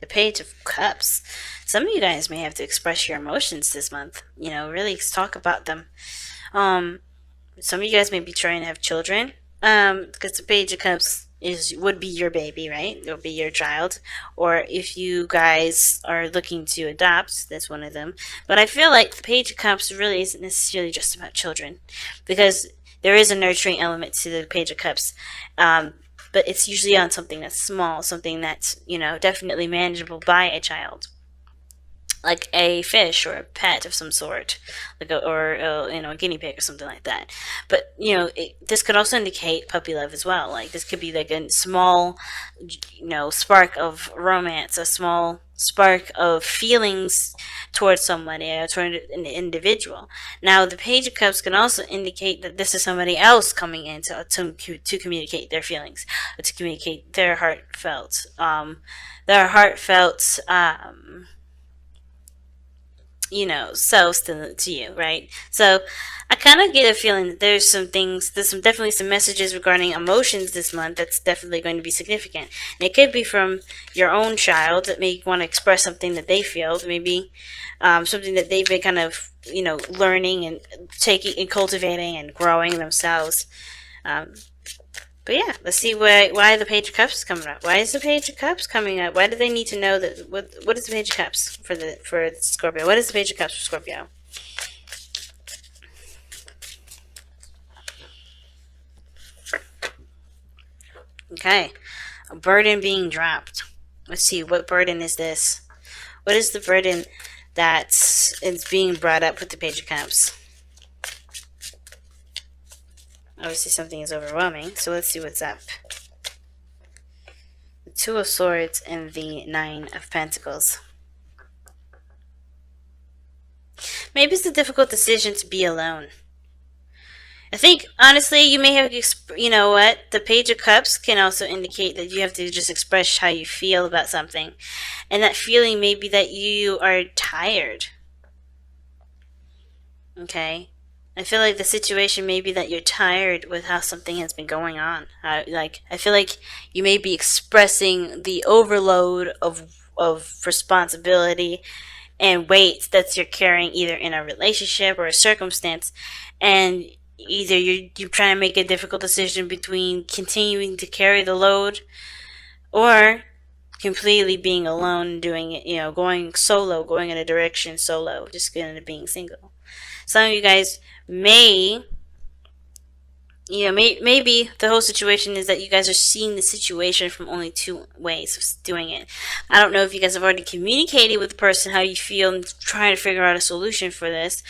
The Page of Cups. Some of you guys may have to express your emotions this month. Really talk about them. Um, some of you guys may be trying to have children. Because the Page of Cups would be your baby, right? It'll be your child. Or if you guys are looking to adopt, that's one of them. But I feel like the Page of Cups really isn't necessarily just about children, because there is a nurturing element to the Page of Cups. Um, but it's usually on something that's small, something that's, definitely manageable by a child, like a fish or a pet of some sort, a guinea pig or something like that. But this could also indicate puppy love as well. Like this could be like a small, spark of romance, a small spark of feelings towards somebody or toward an individual. Now, the Page of Cups can also indicate that this is somebody else coming in to communicate their feelings, to communicate their heartfelt selves to you, right? So I kind of get a feeling that definitely some messages regarding emotions this month that's definitely going to be significant. And it could be from your own child that may want to express something that they feel, maybe something that they've been kind of, learning and taking and cultivating and growing themselves. Um, but yeah, let's see why the Page of Cups is coming up. Why is the Page of Cups coming up? Why do they need to know that? What is the Page of Cups for Scorpio? What is the Page of Cups for Scorpio? Okay, a burden being dropped. Let's see, what burden is this? What is the burden that is being brought up with the Page of Cups? Obviously, something is overwhelming. So let's see what's up. The Two of Swords and the Nine of Pentacles. Maybe it's a difficult decision to be alone. I think, honestly, you may have, the Page of Cups can also indicate that you have to just express how you feel about something. And that feeling may be that you are tired. Okay? I feel like the situation may be that you're tired with how something has been going on. I feel like you may be expressing the overload of responsibility and weight that you're carrying either in a relationship or a circumstance, and either you're trying to make a difficult decision between continuing to carry the load or completely being alone and doing it, going solo, going in a direction solo, just getting to being single. Some of you guys maybe the whole situation is that you guys are seeing the situation from only two ways of doing it. I don't know if you guys have already communicated with the person how you feel and trying to figure out a solution for this,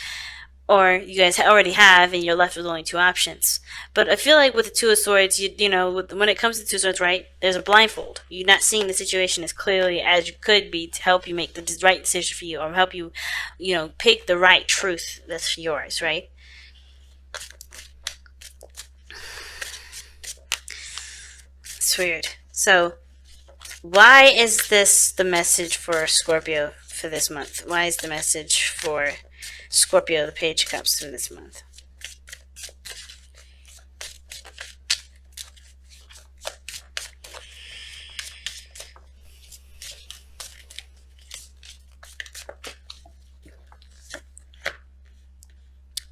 or you guys already have and you're left with only two options. But I feel like with the Two of Swords, when it comes to Two of Swords, right, there's a blindfold. You're not seeing the situation as clearly as you could be to help you make the right decision for you, or help you, pick the right truth that's yours, right? It's weird. So, why is this the message for Scorpio for this month? Why is the message for Scorpio, the Page of Cups, for this month?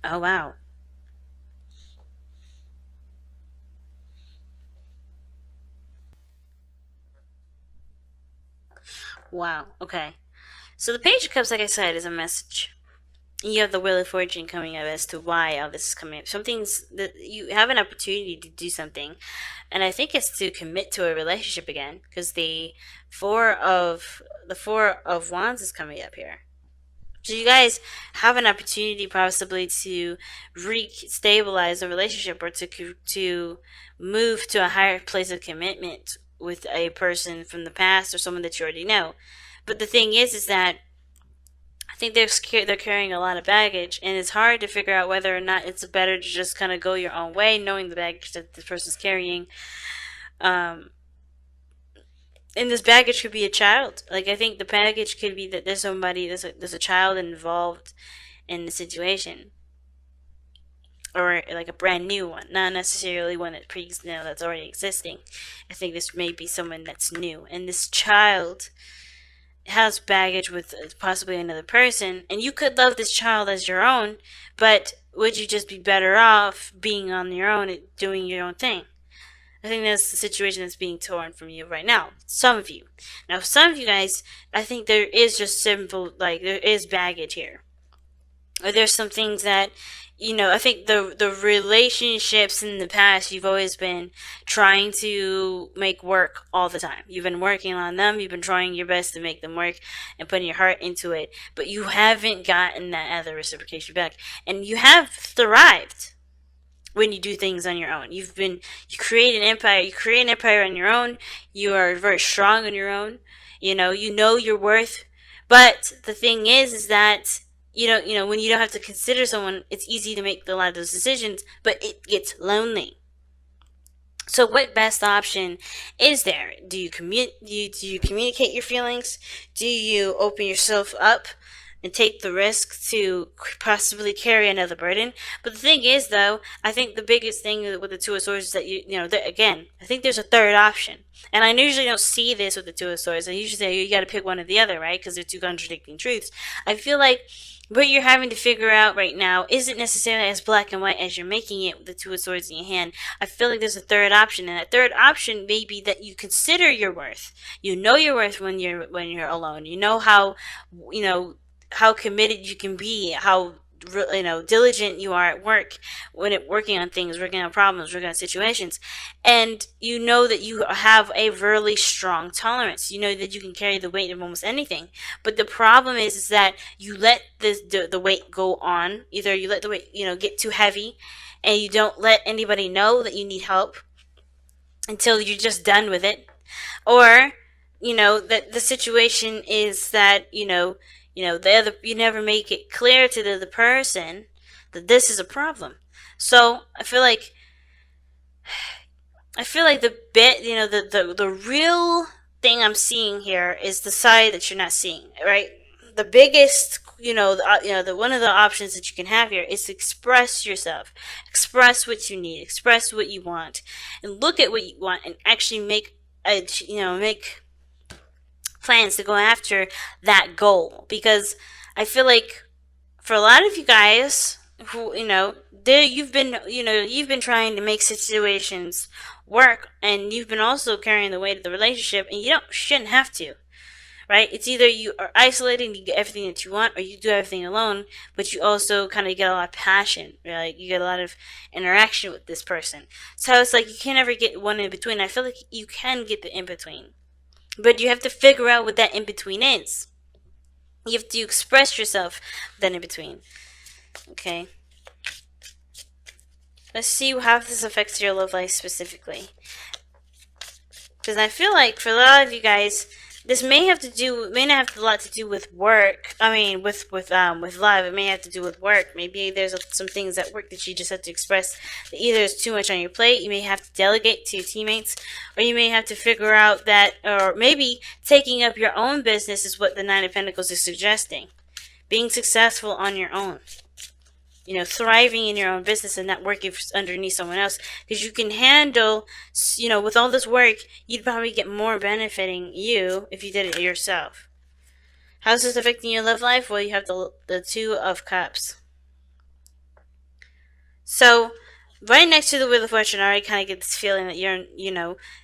Oh, wow. Wow. Okay. So the Page of Cups, like I said, is a message. You have the Wheel of Fortune coming up as to why all this is coming up. Something's that you have an opportunity to do something, and I think it's to commit to a relationship again, because the Four of Wands is coming up here. So you guys have an opportunity possibly to re-stabilize a relationship, or to move to a higher place of commitment with a person from the past or someone that you already know. But the thing is that I think they're carrying a lot of baggage, and it's hard to figure out whether or not it's better to just kind of go your own way, knowing the baggage that this person's carrying. Um, and this baggage could be a child. Like, I think the baggage could be that there's a child involved in the situation, or like a brand new one, not necessarily one that's already existing. I think this may be someone that's new, and this child has baggage with possibly another person, and you could love this child as your own, but would you just be better off being on your own and doing your own thing? I think that's the situation that's being torn from you right now. Some of you. Now, some of you guys, I think there is just simple, like, there is baggage here. Or there's some things that, I think the relationships in the past, you've always been trying to make work all the time. You've been working on them, you've been trying your best to make them work and putting your heart into it, but you haven't gotten that other reciprocation back. And you have thrived when you do things on your own. You create an empire. You create an empire on your own. You are very strong on your own. You know your worth. But the thing is that when you don't have to consider someone, it's easy to make a lot of those decisions, but it gets lonely. So what best option is there? Do you communicate your feelings? Do you open yourself up and take the risk to possibly carry another burden? But the thing is, though, I think the biggest thing with the Two of Swords is that again, I think there's a third option. And I usually don't see this with the Two of Swords. I usually say you got to pick one or the other, right? Because they're two contradicting truths. I feel like what you're having to figure out right now isn't necessarily as black and white as you're making it with the Two of Swords in your hand. I feel like there's a third option, and that third option may be that you consider your worth. You know your worth when you're alone. You know how committed you can be, how diligent you are at work working on things, working on problems, working on situations, and you know that you have a really strong tolerance. You know that you can carry the weight of almost anything. But the problem is that you let the weight go on. Either you let the weight get too heavy, and you don't let anybody know that you need help until you're just done with it, or that the situation is that you never make it clear to the person that this is a problem. So I feel like the real thing I'm seeing here is the side that you're not seeing, right? The biggest, the one of the options that you can have here is to express yourself, express what you need, express what you want, and look at what you want, and actually make plans to go after that goal. Because I feel like for a lot of you guys who you've been trying to make situations work, and you've been also carrying the weight of the relationship, and shouldn't have to, right? It's either you are isolated and you get everything that you want, or you do everything alone, but you also kind of get a lot of passion, right? Like you get a lot of interaction with this person. So it's like you can't ever get one in between. I feel like you can get the in between, but you have to figure out what that in between is. You have to express yourself then in between. Okay. Let's see how this affects your love life specifically. Because I feel like for a lot of you guys, this may not have a lot to do with work. I mean, with love, it may have to do with work. Maybe there's some things at work that you just have to express. That either is too much on your plate. You may have to delegate to your teammates, or you may have to figure out that, or maybe taking up your own business is what the Nine of Pentacles is suggesting. Being successful on your own. Thriving in your own business and not working underneath someone else. Because you can handle, with all this work, you'd probably get more benefiting you if you did it yourself. How's this affecting your love life? Well, you have the Two of Cups. So, right next to the Wheel of Fortune, I already kind of get this feeling that you're,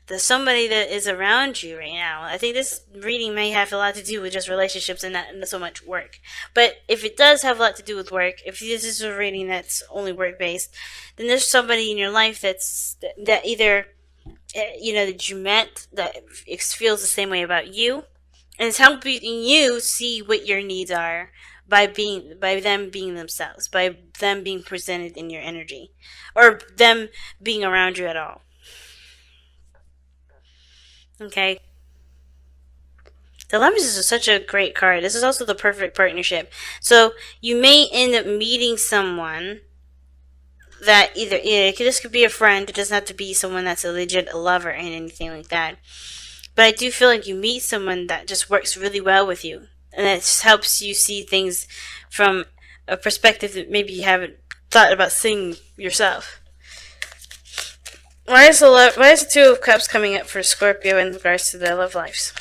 there's somebody that is around you right now. I think this reading may have a lot to do with just relationships and not so much work. But if it does have a lot to do with work, if this is a reading that's only work-based, then there's somebody in your life that either, that you met that feels the same way about you, and it's helping you see what your needs are by them being themselves, by them being presented in your energy, or them being around you at all. Okay. The Lovers is such a great card. This is also the perfect partnership. So you may end up meeting someone that this could be a friend. It doesn't have to be someone that's a legit lover and anything like that. But I do feel like you meet someone that just works really well with you, and that just helps you see things from a perspective that maybe you haven't thought about seeing yourself. Why is the Two of Cups coming up for Scorpio in regards to their love lives?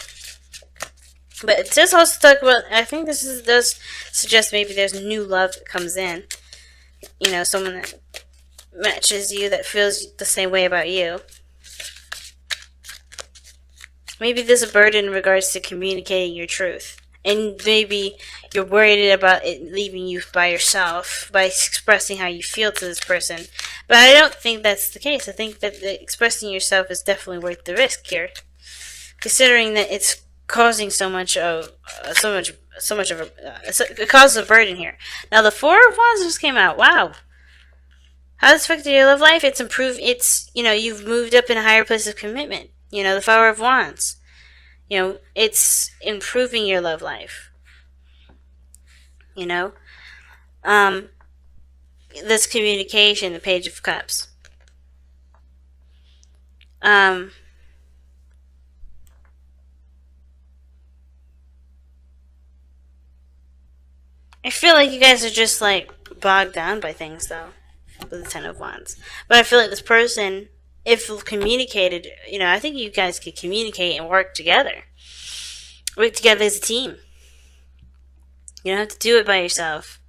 But it does also talk about, I think does suggest maybe there's new love that comes in. You know, someone that matches you, that feels the same way about you. Maybe there's a burden in regards to communicating your truth. And maybe you're worried about it leaving you by yourself, by expressing how you feel to this person. But I don't think that's the case. I think that expressing yourself is definitely worth the risk here, considering that it's causing so much of a it causes a burden here. Now the Four of Wands just came out. Wow, how this affected your love life? It's improved. It's, you know, you've moved up in a higher place of commitment. You know, the Four of Wands. You know, it's improving your love life. You know, um, this communication, the Page of Cups. Um, I feel like you guys are just like bogged down by things, though, with the Ten of Wands. But I feel like this person, if communicated, you know, I think you guys could communicate and work together. Work together as a team. You don't have to do it by yourself.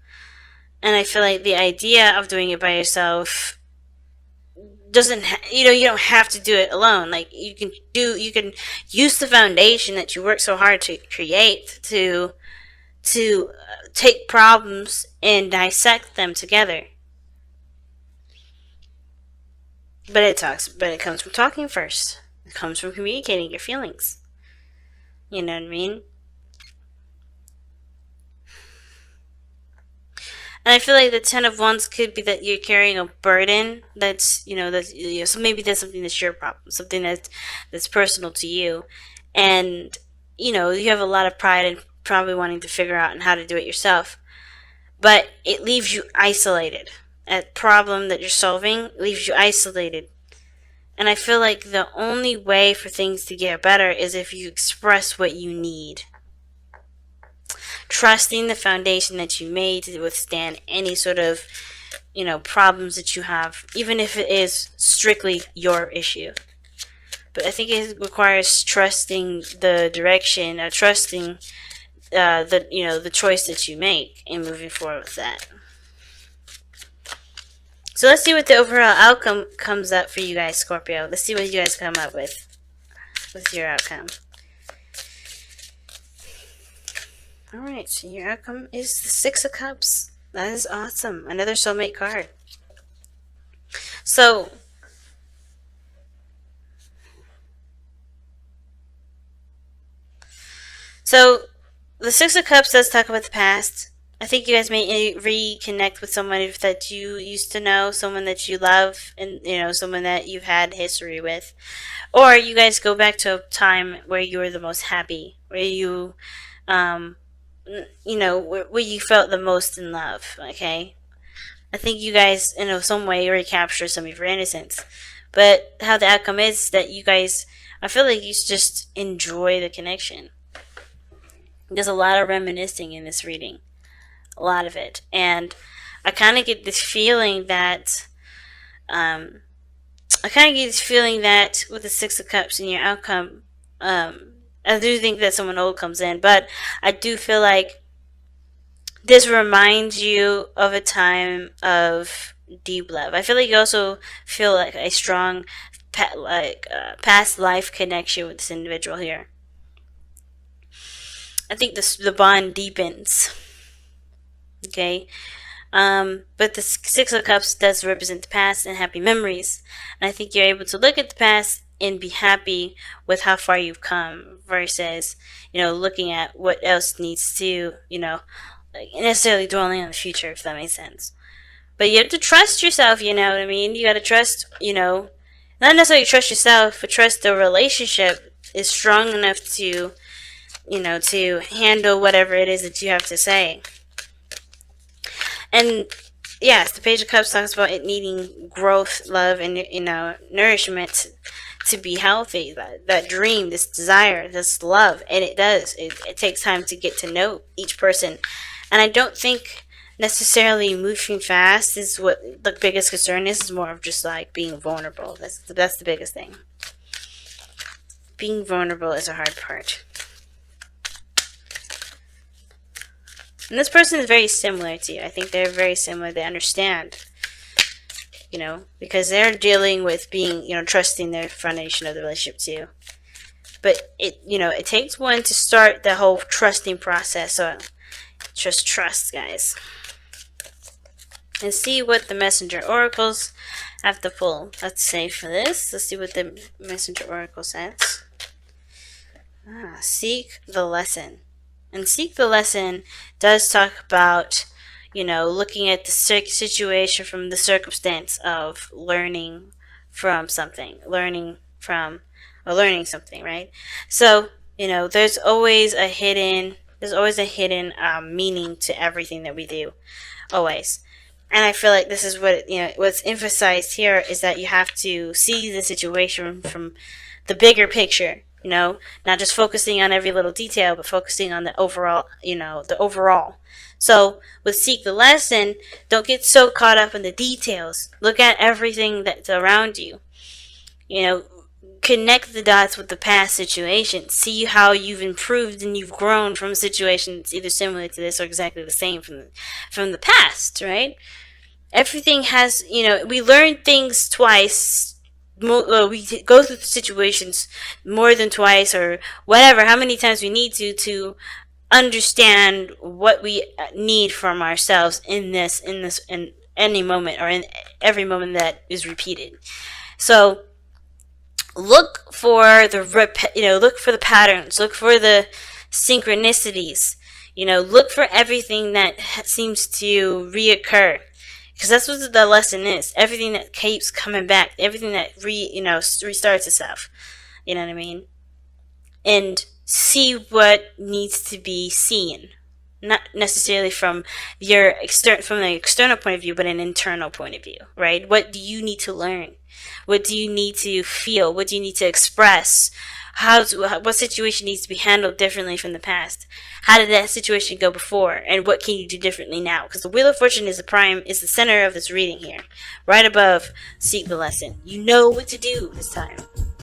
And I feel like the idea of doing it by yourself doesn't, you know, you don't have to do it alone. Like, you can use the foundation that you work so hard to create to take problems and dissect them together. But it comes from talking first. It comes from communicating your feelings. You know what I mean? And I feel like the Ten of Wands could be that you're carrying a burden so maybe there's something that's your problem, something that's personal to you, and you know you have a lot of pride and probably wanting to figure out and how to do it yourself, but it leaves you isolated. A problem that you're solving leaves you isolated, and I feel like the only way for things to get better is if you express what you need. Trusting the foundation that you made to withstand any sort of, you know, problems that you have, even if it is strictly your issue. But I think it requires trusting the direction, trusting the choice that you make, and moving forward with that. So let's see what the overall outcome comes up for you guys, Scorpio. Let's see what you guys come up with your outcome. Alright, so your outcome is the Six of Cups. That is awesome. Another soulmate card. So, the Six of Cups does talk about the past. I think you guys may reconnect with someone that you used to know, someone that you love, and, you know, someone that you've had history with. Or you guys go back to a time where you were the most happy, where you, where you felt the most in love, okay? I think you guys, in some way, recapture some of your innocence. But how the outcome is that you guys, I feel like you just enjoy the connection. There's a lot of reminiscing in this reading. A lot of it. And I kind of get this feeling that, with the Six of Cups in your outcome, I do think that someone old comes in, but I do feel like this reminds you of a time of deep love. I feel like you also feel like a strong past life connection with this individual here. I think the bond deepens. Okay? But the Six of Cups does represent the past and happy memories. And I think you're able to look at the past and be happy with how far you've come versus, looking at what else needs to, necessarily dwelling on the future, if that makes sense. But you have to trust yourself, you know what I mean? You gotta trust, not necessarily trust yourself, but trust the relationship is strong enough to, to handle whatever it is that you have to say. And yes, the Page of Cups talks about it needing growth, love, and nourishment to be healthy. That dream, this desire, this love, and it does. It takes time to get to know each person, and I don't think necessarily moving fast is what the biggest concern is. It's more of just like being vulnerable. That's the biggest thing. Being vulnerable is a hard part. And this person is very similar to you. I think they're very similar. They understand, because they're dealing with being, trusting their foundation of the relationship too. But it takes one to start the whole trusting process. So just trust, guys. And see what the messenger oracles have to pull. Let's say for this. Let's see what the messenger oracle says. Seek the lesson. And seek the lesson does talk about, looking at the situation from the circumstance of learning from something, learning something, right? So, there's always a hidden meaning to everything that we do, always. And I feel like this is what, what's emphasized here is that you have to see the situation from the bigger picture. Not just focusing on every little detail, but focusing on the overall, the overall. So with seek the lesson, don't get so caught up in the details. Look at everything that's around you. Connect the dots with the past situation. See how you've improved and you've grown from a situation that's either similar to this or exactly the same from the past, right? Everything has, we learn things twice. We go through situations more than twice or whatever, how many times we need to understand what we need from ourselves in any moment or in every moment that is repeated. So look for look for the patterns, look for the synchronicities, look for everything that seems to reoccur. Because that's what the lesson is. Everything that keeps coming back. Everything that restarts itself. You know what I mean? And see what needs to be seen. Not necessarily from the external point of view, but an internal point of view. Right? What do you need to learn? What do you need to feel? What do you need to express? What situation needs to be handled differently from the past? How did that situation go before? And what can you do differently now? Because the Wheel of Fortune is the center of this reading here. Right above Seek the Lesson. You know what to do this time.